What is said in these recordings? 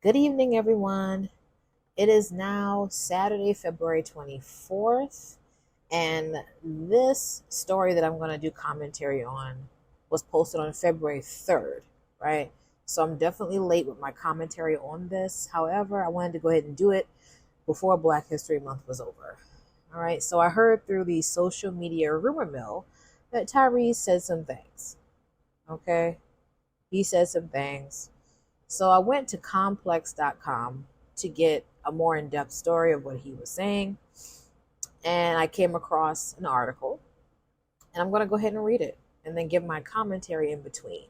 Good evening, everyone. It is now Saturday, February 24th, and this story that I'm going to do commentary on was posted on February 3rd, right? So I'm definitely late with my commentary on this. However, I wanted to go ahead and do it before Black History Month was over. All right, so I heard through the social media rumor mill that Tyrese said some things. Okay, he said some things. So I went to complex.com to get a more in depth story of what he was saying. And I came across an article. And I'm going to go ahead and read it and then give my commentary in between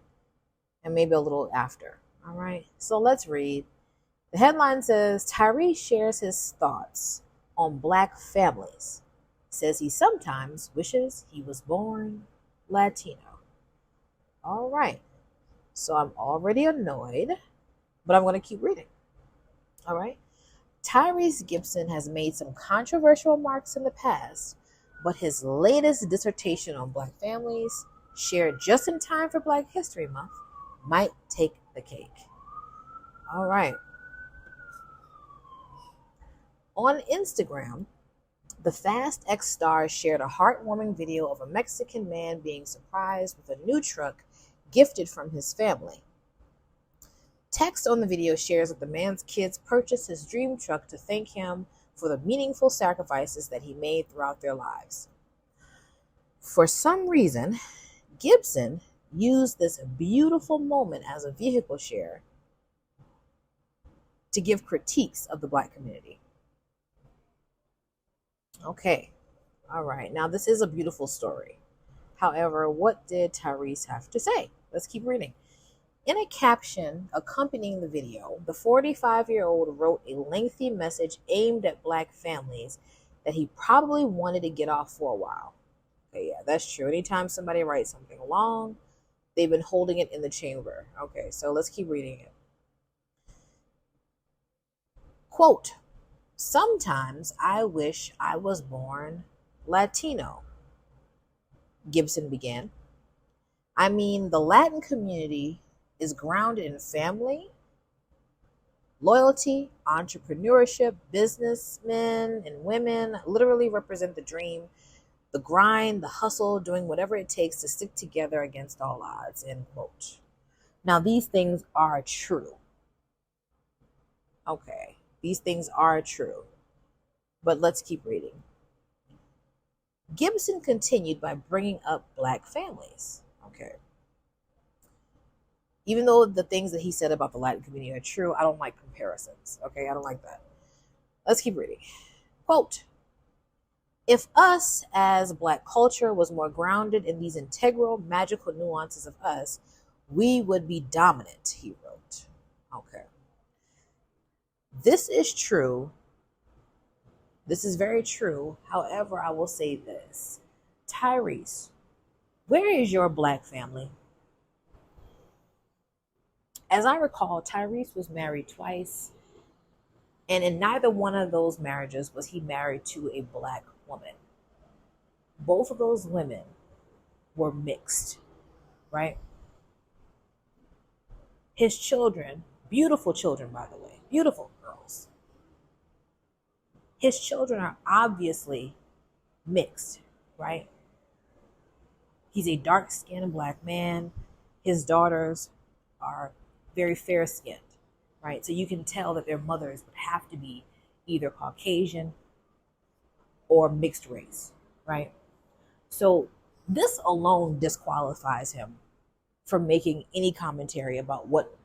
and maybe a little after. All right. So let's read. The headline says Tyrese shares his thoughts on Black families. Says he sometimes wishes he was born Latino. All right. So I'm already annoyed, but I'm going to keep reading. All right. Tyrese Gibson has made some controversial remarks in the past, but his latest dissertation on Black families, shared just in time for Black History Month, might take the cake. All right. On Instagram, the Fast X star shared a heartwarming video of a Mexican man being surprised with a new truck gifted from his family. Text on the video shares that the man's kids purchased his dream truck to thank him for the meaningful sacrifices that he made throughout their lives. For some reason, Gibson used this beautiful moment as a vehicle share to give critiques of the Black community. Okay, all right. Now, this is a beautiful story. However, what did Tyrese have to say? Let's keep reading. In a caption accompanying the video, the 45-year-old wrote a lengthy message aimed at Black families that he probably wanted to get off for a while. Okay, yeah, that's true. Anytime somebody writes something long, they've been holding it in the chamber. Okay, so let's keep reading it. Quote, "Sometimes I wish I was born Latino," Gibson began. "I mean, the Latin community is grounded in family, loyalty, entrepreneurship. Businessmen and women literally represent the dream, the grind, the hustle, doing whatever it takes to stick together against all odds," end quote. Now, these things are true. Okay, these things are true. But let's keep reading. Gibson continued by bringing up Black families. Okay. Even though the things that he said about the Latin community are true, I don't like comparisons. Okay, I don't like that. Let's keep reading. Quote, "If us as Black culture was more grounded in these integral, magical nuances of us, we would be dominant," he wrote. Okay. This is true. This is very true. However, I will say this. Tyrese, where is your Black family? As I recall, Tyrese was married twice, and in neither one of those marriages was he married to a Black woman. Both of those women were mixed, right? His children, beautiful children, by the way, beautiful girls. His children are obviously mixed, right? He's a dark-skinned Black man. His daughters are very fair-skinned, right? So you can tell that their mothers would have to be either Caucasian or mixed race, right? So this alone disqualifies him from making any commentary about what,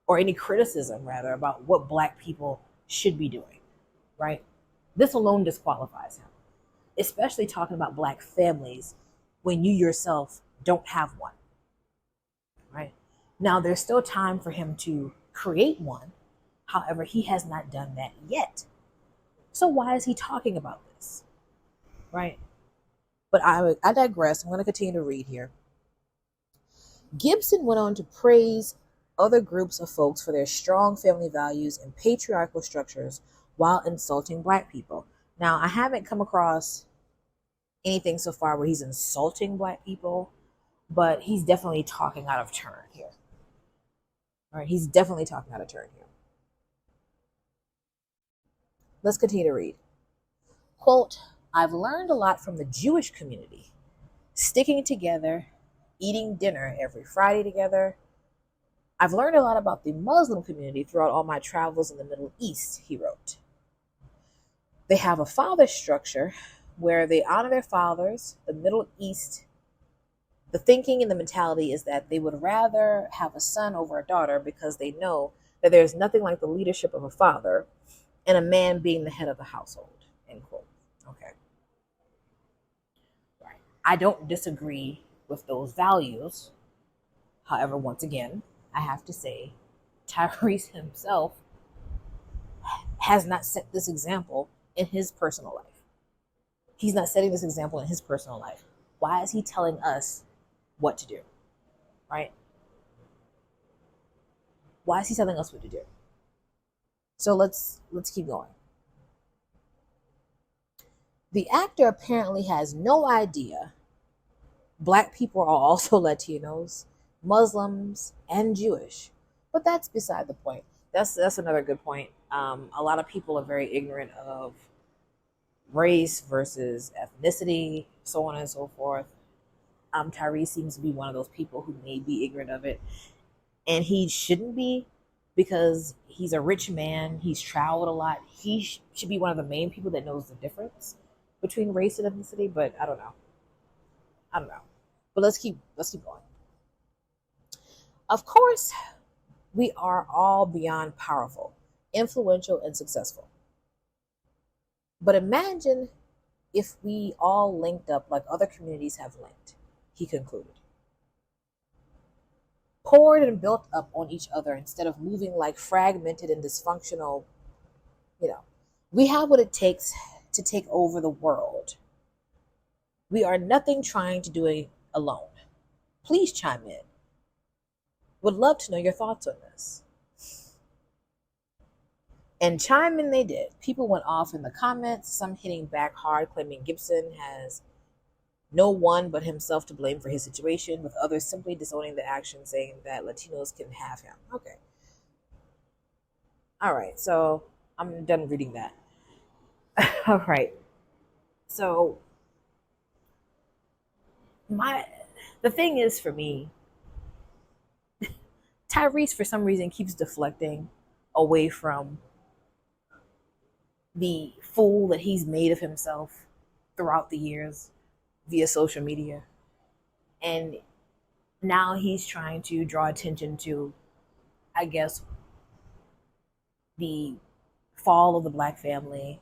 or any criticism rather, about what Black people should be doing, right? This alone disqualifies him, especially talking about Black families when you yourself don't have one, right? Now, there's still time for him to create one. However, he has not done that yet. So why is he talking about this, right? But I digress. I'm going to continue to read here. Gibson went on to praise other groups of folks for their strong family values and patriarchal structures while insulting Black people. Now, I haven't come across anything so far where he's insulting Black people, but he's definitely talking out of turn here. All right, he's definitely talking out of turn here. Let's continue to read. Quote, I've learned a lot from the Jewish community, sticking together, eating dinner every Friday together. I've learned a lot about the Muslim community throughout all my travels in the Middle East, he wrote. They have a father structure where they honor their fathers. The Middle East, the thinking and the mentality is that they would rather have a son over a daughter because they know that there's nothing like the leadership of a father and a man being the head of the household. End quote. Okay. Right. I don't disagree with those values. However, once again, I have to say, Tyrese himself has not set this example in his personal life. He's not setting this example in his personal life. Why is he telling us what to do? Right? Why is he telling us what to do? So let's keep going. The actor apparently has no idea Black people are also Latinos, Muslims, and Jewish. But that's beside the point. That's another good point. A lot of people are very ignorant of race versus ethnicity, so on and so forth. Tyrese seems to be one of those people who may be ignorant of it. And he shouldn't be, because he's a rich man. He's traveled a lot. He should be one of the main people that knows the difference between race and ethnicity, but I don't know. But let's keep going. Of course, we are all beyond powerful, influential, and successful. But imagine if we all linked up like other communities have linked, he concluded. Poured and built up on each other instead of moving like fragmented and dysfunctional, we have what it takes to take over the world. We are nothing trying to do it alone. Please chime in. Would love to know your thoughts on this. And chime in they did. People went off in the comments, some hitting back hard, claiming Gibson has no one but himself to blame for his situation, with others simply disowning the action, saying that Latinos can have him. Okay. All right, so I'm done reading that. All right. So the thing is, for me, Tyrese for some reason keeps deflecting away from the fool that he's made of himself throughout the years via social media. And now he's trying to draw attention to, I guess, the fall of the Black family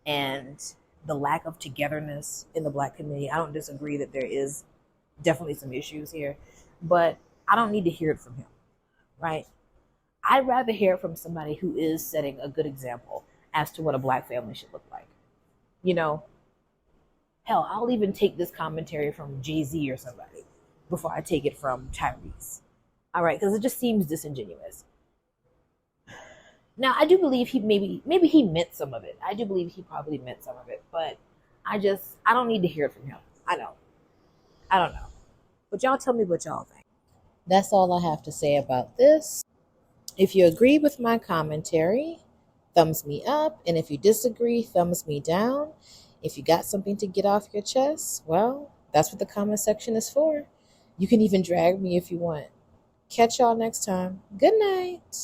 and the lack of togetherness in the Black community. I don't disagree that there is definitely some issues here, but I don't need to hear it from him, right? I'd rather hear it from somebody who is setting a good example as to what a Black family should look like. Hell, I'll even take this commentary from Jay-Z or somebody before I take it from Tyrese. All right, because it just seems disingenuous. Now, I do believe he maybe he meant some of it. I do believe he probably meant some of it, but I don't need to hear it from him. I don't know. But y'all tell me what y'all think. That's all I have to say about this. If you agree with my commentary, thumbs me up. And if you disagree, thumbs me down. If you got something to get off your chest, well, that's what the comment section is for. You can even drag me if you want. Catch y'all next time. Good night.